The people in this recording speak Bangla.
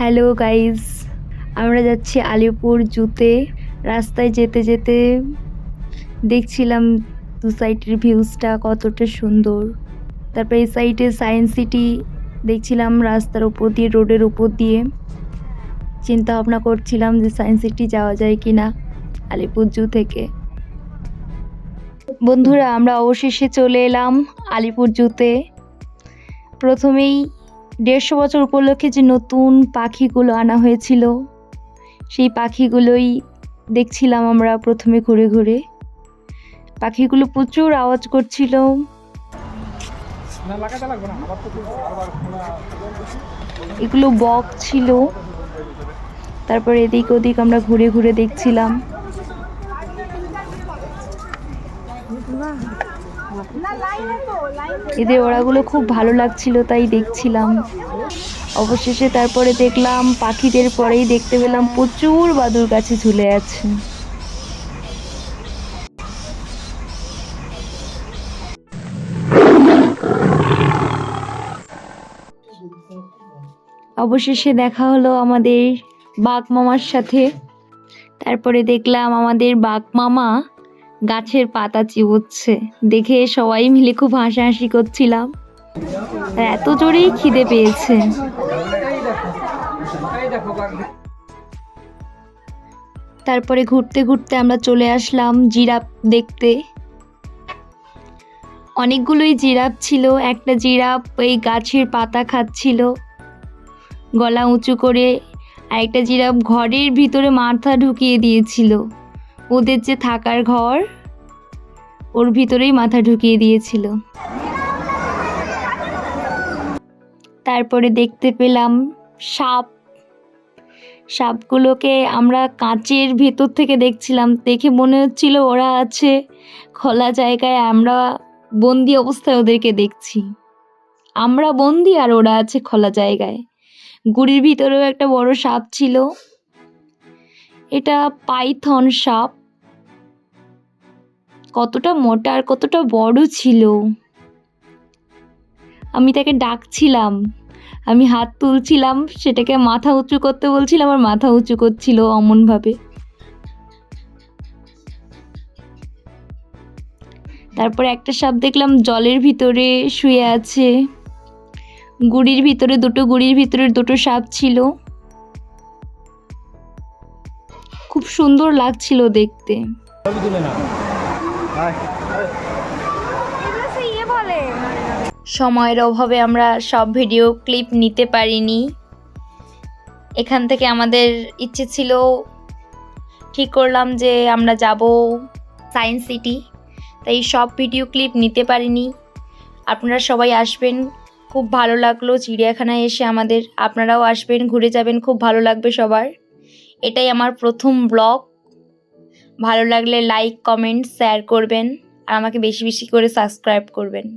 হ্যালো গাইস, আমরা যাচ্ছি আলিপুর জুতে। রাস্তায় যেতে যেতে দেখছিলাম দু সাইডের ভিউজটা কতটা সুন্দর। তারপর এই সাইডে সায়েন্স সিটি দেখছিলাম রাস্তার উপর দিয়ে, রোডের উপর দিয়ে। চিন্তা ভাবনা করছিলাম যে সায়েন্স সিটি যাওয়া যায় কিনা আলিপুর জু থেকে। বন্ধুরা, আমরা অবশেষে চলে এলাম আলিপুর জুতে। প্রথমেই 150 বছর উপলক্ষে যে নতুন পাখিগুলো আনা হয়েছিল, সেই পাখিগুলোই দেখছিলাম আমরা প্রথমে ঘুরে ঘুরে। পাখিগুলো প্রচুর আওয়াজ করছিল। এগুলো বক ছিল। তারপর এদিক ওদিক আমরা ঘুরে ঘুরে দেখছিলাম। এদের ওড়াগুলো খুব ভালো লাগছিল, তাই দেখছিলাম। অবশেষে তারপরে দেখলাম পাখিদের পরেই দেখতে পেলাম প্রচুর বাদুড় গাছে ঝুলে আছে। অবশেষে দেখা হলো আমাদের বাঘ মামার সাথে। তারপরে দেখলাম আমাদের বাঘ মামা গাছের পাতা চিবোচ্ছে। দেখে সবাই মিলে খুব হাসাহাসি করছিলাম। এত জোরেই খিদে পেয়েছে। তারপরে ঘুরতে ঘুরতে আমরা চলে আসলাম জিরাফ দেখতে। অনেকগুলোই জিরাফ ছিল। একটা জিরাফ ওই গাছের পাতা খাচ্ছিল গলা উঁচু করে, আর একটা জিরাফ ঘরের ভিতরে মাথা ঢুকিয়ে দিয়েছিল। ওদের যে থাকার ঘর, ওর ভিতরেই মাথা ঢুকিয়ে দিয়েছিল। তারপরে দেখতে পেলাম সাপ। সাপগুলোকে আমরা কাঁচের ভেতর থেকে দেখছিলাম। দেখে মনে হচ্ছিল ওরা আছে খোলা জায়গায়, আমরা বন্দি অবস্থায় ওদেরকে দেখছি। আমরা বন্দি আর ওরা আছে খোলা জায়গায়। গুড়ির ভিতরেও একটা বড় সাপ ছিল। এটা পাইথন সাপ। কতটা মোটা আর কতটা বড় ছিল। আমি তাকে ডাকছিলাম, আমি হাত তুলছিলাম, সেটাকে মাথা উঁচু করতে বলছিলাম আর মাথা উঁচু করছিল অমন ভাবে। তারপরে একটা সাপ দেখলাম জলের ভিতরে শুয়ে আছে। গুড়ির ভিতরে দুটো সাপ ছিল। খুব সুন্দর লাগছিল দেখতে। সময়ের অভাবে আমরা সব ভিডিও ক্লিপ নিতে পারিনি। এখান থেকে আমাদের ইচ্ছে ছিল, ঠিক করলাম যে আমরা যাব সায়েন্স সিটি, তাই সব ভিডিও ক্লিপ নিতে পারিনি। আপনারা সবাই আসবেন, খুব ভালো লাগলো চিড়িয়াখানায় এসে আমাদের। আপনারাও আসবেন, ঘুরে যাবেন, খুব ভালো লাগবে সবার। এটাই আমার প্রথম ব্লগ। ভালো লাগলে লাইক, কমেন্ট, শেয়ার করবেন আর আমাকে বেশি বেশি করে সাবস্ক্রাইব করবেন।